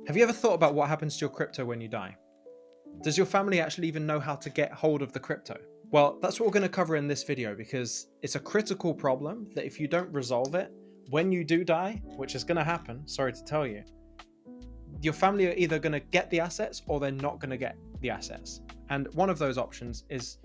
Have you ever thought about what happens to your crypto when you die? Does your family actually even know how to get hold of the crypto? Well, that's what we're going to cover in this video because it's a critical problem that if you don't resolve it, when you do die, which is going to happen, sorry to tell you, your family are either going to get the assets or they're not going to get the assets. And one of those options is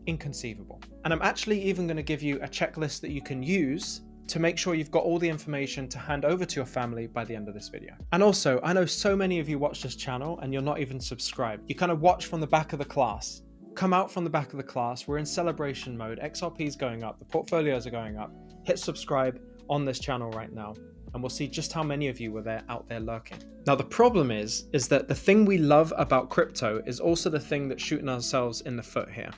inconceivable. And I'm actually even going to give you a checklist that you can use to make sure you've got all the information to hand over to your family by the end of this video. And also, I know so many of you watch this channel and you're not even subscribed. You kind of watch from the back of the class. Come out from the back of the class, we're in celebration mode, XRP is going up, the portfolios are going up. Hit subscribe on this channel right now and we'll see just how many of you were out there lurking. Now the problem is that the thing we love about crypto is also the thing that's shooting ourselves in the foot here.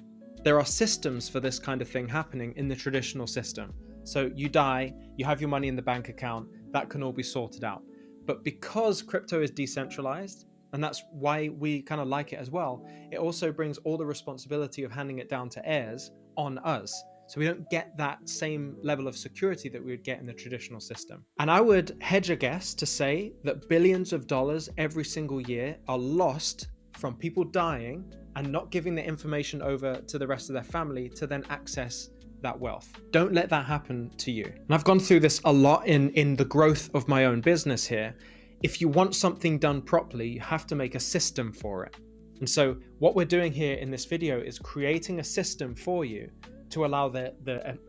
There are systems for this kind of thing happening in the traditional system. So you die, you have your money in the bank account, that can all be sorted out. But because crypto is decentralized, and that's why we kind of like it as well, it also brings all the responsibility of handing it down to heirs on us. So we don't get that same level of security that we would get in the traditional system. And I would hedge a guess to say that billions of dollars every single year are lost from people dying and not giving the information over to the rest of their family to then access that wealth. Don't let that happen to you. And I've gone through this a lot in the growth of my own business here. If you want something done properly, you have to make a system for it. And so what we're doing here in this video is creating a system for you to allow the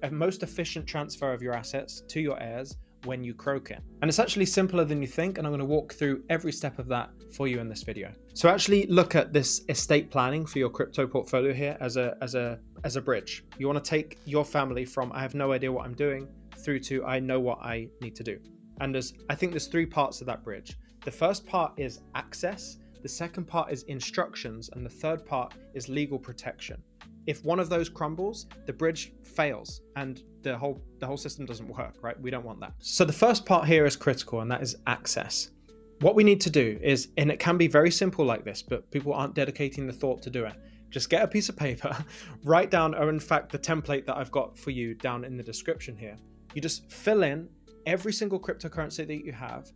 most efficient transfer of your assets to your heirs when you croak it. And it's actually simpler than you think, and I'm going to walk through every step of that for you in this video. So actually look at this estate planning for your crypto portfolio here as a bridge. You want to take your family from I have no idea what I'm doing through to I know what I need to do. And I think there's three parts of that bridge. The first part is access, the second part is instructions, and the third part is legal protection. If one of those crumbles, the bridge fails and the whole system doesn't work, right? We don't want that. So the first part here is critical, and that is access. What we need to do is, and it can be very simple like this, but people aren't dedicating the thought to do it. Just get a piece of paper, write down, or in fact, the template that I've got for you down in the description here. You just fill in every single cryptocurrency that you have,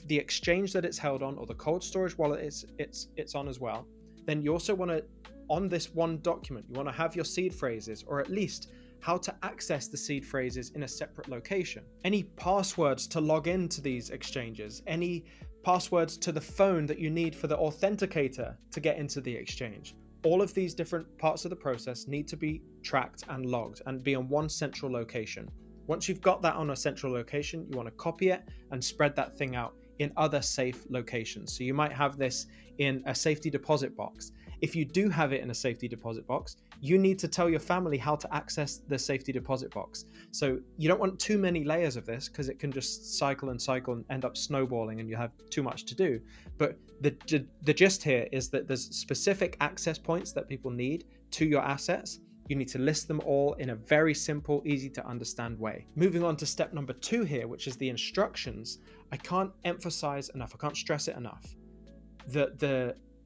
the exchange that it's held on, or the cold storage wallet it's on as well. Then you also want to, on this one document, you want to have your seed phrases, or at least how to access the seed phrases in a separate location. Any passwords to log into these exchanges, any passwords to the phone that you need for the authenticator to get into the exchange. All of these different parts of the process need to be tracked and logged and be on one central location. Once you've got that on a central location, you want to copy it and spread that thing out in other safe locations. So you might have this in a safety deposit box. If you do have it in a safety deposit box, you need to tell your family how to access the safety deposit box. So you don't want too many layers of this because it can just cycle and end up snowballing and you have too much to do. But the gist here is that there's specific access points that people need to your assets. You need to list them all in a very simple, easy to understand way. Moving on to step number 2 here, which is the instructions. I can't emphasize enough, I can't stress it enough.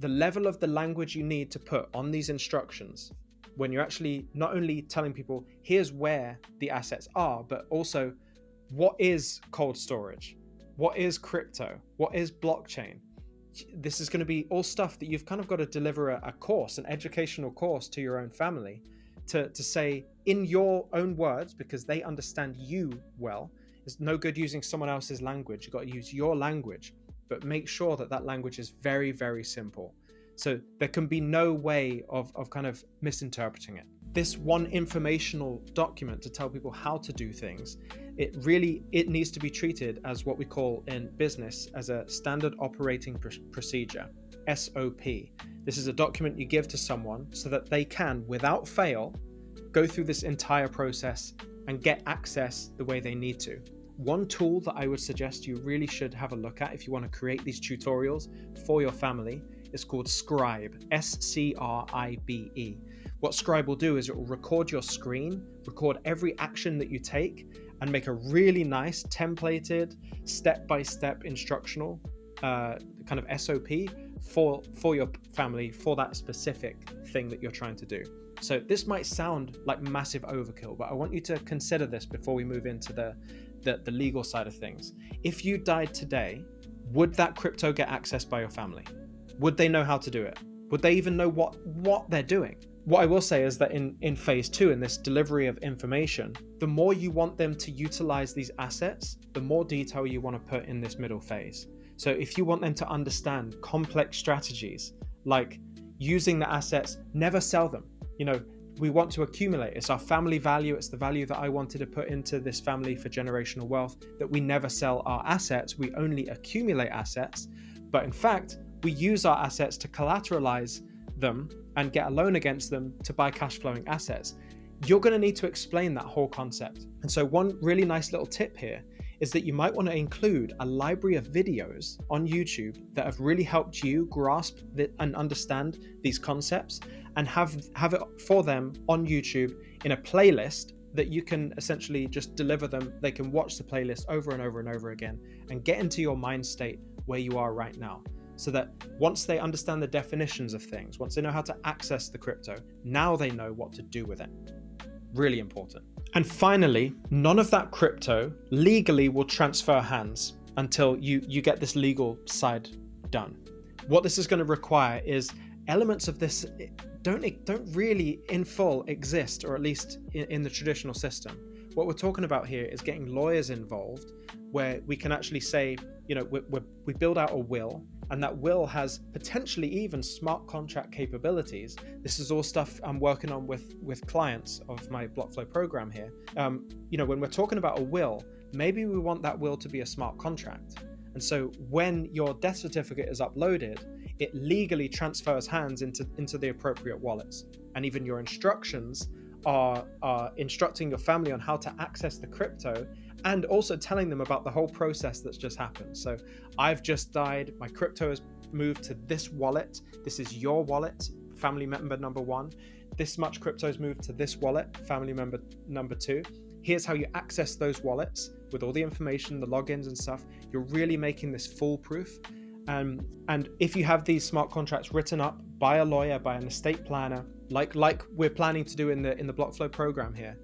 The level of the language you need to put on these instructions when you're actually not only telling people, here's where the assets are, but also what is cold storage? What is crypto? What is blockchain? This is going to be all stuff that you've kind of got to deliver a course, an educational course to your own family to say in your own words, because they understand you well. It's no good using someone else's language. You've got to use your language, but make sure that that language is very, very simple. So there can be no way of kind of misinterpreting it. This one informational document to tell people how to do things, it needs to be treated as what we call in business as a standard operating procedure, SOP. This is a document you give to someone so that they can, without fail, go through this entire process and get access the way they need to. One tool that I would suggest you really should have a look at if you want to create these tutorials for your family is called Scribe, S-C-R-I-B-E. What Scribe will do is it will record your screen, record every action that you take, and make a really nice templated, step-by-step instructional kind of SOP for your family for that specific thing that you're trying to do. So this might sound like massive overkill, but I want you to consider this before we move into the legal side of things. If you died today, would that crypto get accessed by your family? Would they know how to do it? Would they even know what they're doing? What I will say is that in phase 2, in this delivery of information, the more you want them to utilize these assets, the more detail you want to put in this middle phase. So if you want them to understand complex strategies, like using the assets, never sell them. We want to accumulate. It's our family value. It's the value that I wanted to put into this family for generational wealth, that we never sell our assets. We only accumulate assets. But in fact, we use our assets to collateralize them and get a loan against them to buy cash flowing assets. You're going to need to explain that whole concept. And so one really nice little tip here is that you might want to include a library of videos on YouTube that have really helped you grasp and understand these concepts, and have it for them on YouTube in a playlist that you can essentially just deliver them. They can watch the playlist over and over and over again and get into your mind state where you are right now, so that once they understand the definitions of things, once they know how to access the crypto, now they know what to do with it. Really important. And finally, none of that crypto legally will transfer hands until you get this legal side done. What this is going to require is elements of this don't really in full exist, or at least in the traditional system. What we're talking about here is getting lawyers involved, where we can actually say, we build out a will, and that will has potentially even smart contract capabilities. This is all stuff I'm working on with clients of my BlockFlow program here. When we're talking about a will, maybe we want that will to be a smart contract. And so when your death certificate is uploaded, it legally transfers hands into the appropriate wallets. And even your instructions are instructing your family on how to access the crypto, and also telling them about the whole process that's just happened. So I've just died, my crypto has moved to this wallet, this is your wallet, family member number 1, this much crypto has moved to this wallet, family member number 2. Here's how you access those wallets with all the information, the logins and stuff. You're really making this foolproof. And if you have these smart contracts written up by a lawyer, by an estate planner, like we're planning to do in the BlockFlow program here,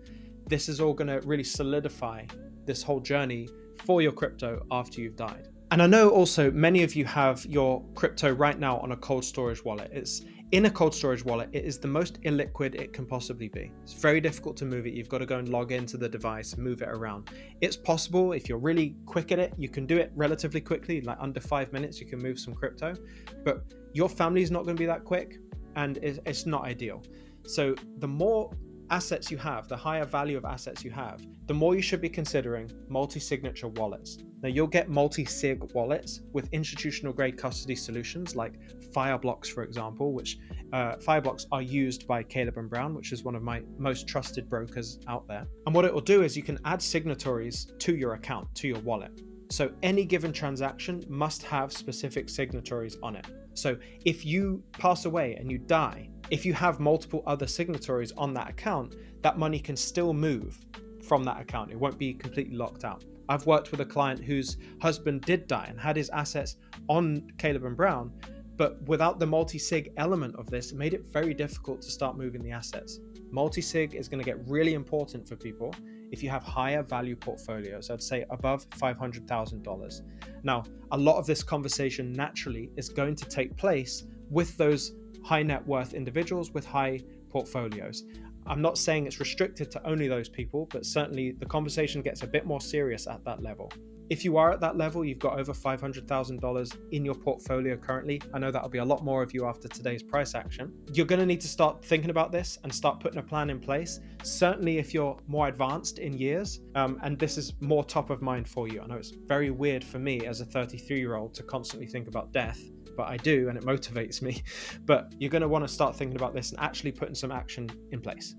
this is all going to really solidify this whole journey for your crypto after you've died. And I know also many of you have your crypto right now on a cold storage wallet. It's in a cold storage wallet. It is the most illiquid it can possibly be. It's very difficult to move it. You've got to go and log into the device, move it around. It's possible, if you're really quick at it, you can do it relatively quickly, like under 5 minutes, you can move some crypto, but your family is not going to be that quick, and it's not ideal. So the more assets you have, the higher value of assets you have, the more you should be considering multi-signature wallets. Now you'll get multi-sig wallets with institutional grade custody solutions like Fireblocks, for example, which Fireblocks are used by Caleb & Brown, which is one of my most trusted brokers out there. And what it will do is you can add signatories to your account, to your wallet. So any given transaction must have specific signatories on it. So if you pass away and you die, if you have multiple other signatories on that account, that money can still move from that account. It won't be completely locked out. I've worked with a client whose husband did die and had his assets on Caleb & Brown, but without the multi-sig element of this, it made it very difficult to start moving the assets. Multi-sig is going to get really important for people if you have higher value portfolios. I'd say above $500,000. Now, a lot of this conversation naturally is going to take place with those high net worth individuals with high portfolios. I'm not saying it's restricted to only those people, but certainly the conversation gets a bit more serious at that level. If you are at that level, you've got over $500,000 in your portfolio currently. I know that'll be a lot more of you after today's price action. You're going to need to start thinking about this and start putting a plan in place. Certainly if you're more advanced in years, and this is more top of mind for you. I know it's very weird for me as a 33-year-old to constantly think about death, but I do, and it motivates me. But you're going to want to start thinking about this and actually putting some action in place.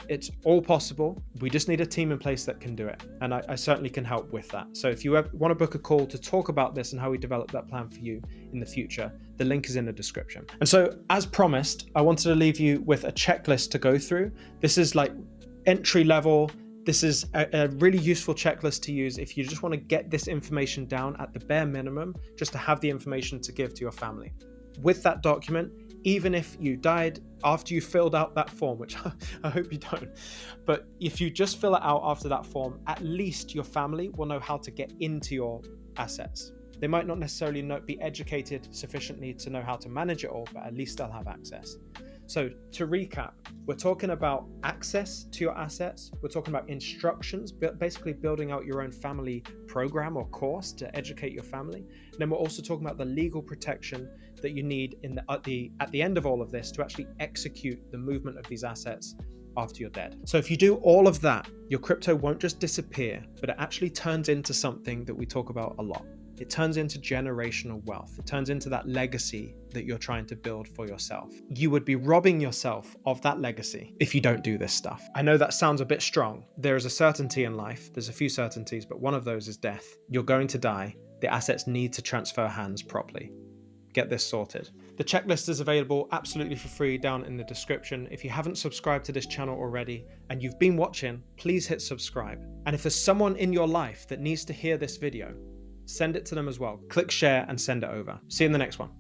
It's all possible. We just need a team in place that can do it. And I certainly can help with that. So if you want to book a call to talk about this and how we develop that plan for you in the future, the link is in the description. And so as promised, I wanted to leave you with a checklist to go through. This is like entry level. This is a really useful checklist to use if you just want to get this information down at the bare minimum, just to have the information to give to your family. With that document, even if you died after you filled out that form, which I hope you don't, but if you just fill it out after that form, at least your family will know how to get into your assets. They might not necessarily be educated sufficiently to know how to manage it all, but at least they'll have access. So to recap, we're talking about access to your assets. We're talking about instructions, basically building out your own family program or course to educate your family. And then we're also talking about the legal protection that you need at the end of all of this to actually execute the movement of these assets after you're dead. So if you do all of that, your crypto won't just disappear, but it actually turns into something that we talk about a lot. It turns into generational wealth. It turns into that legacy that you're trying to build for yourself. You would be robbing yourself of that legacy if you don't do this stuff. I know that sounds a bit strong. There is a certainty in life. There's a few certainties, but one of those is death. You're going to die. The assets need to transfer hands properly. Get this sorted. The checklist is available absolutely for free down in the description. If you haven't subscribed to this channel already and you've been watching, please hit subscribe. And if there's someone in your life that needs to hear this video, send it to them as well. Click share and send it over. See you in the next one.